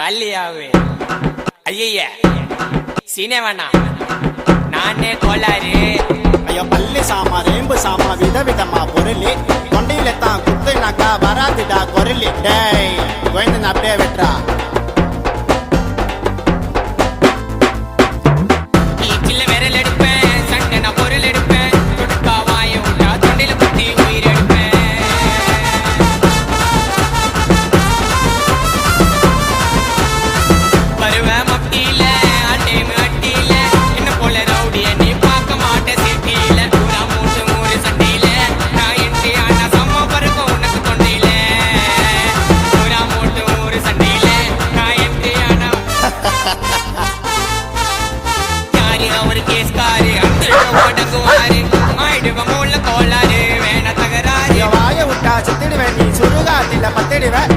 தள்ளியாவே ஐய சீனே வேணா நானே கோளாறு. ஐயோ பள்ளி சாமா ரேம்பு சாமா விதவிதமா பொருளி தொண்டையில தான் குத்துனாக்கா வராதுடா குரலி. டேய் கோயந்து அப்படியே வெட்டுறா. வாய விட்டா சுத்திடுவேன் நீ சுடுகாட்டில பத்திடுவேன்.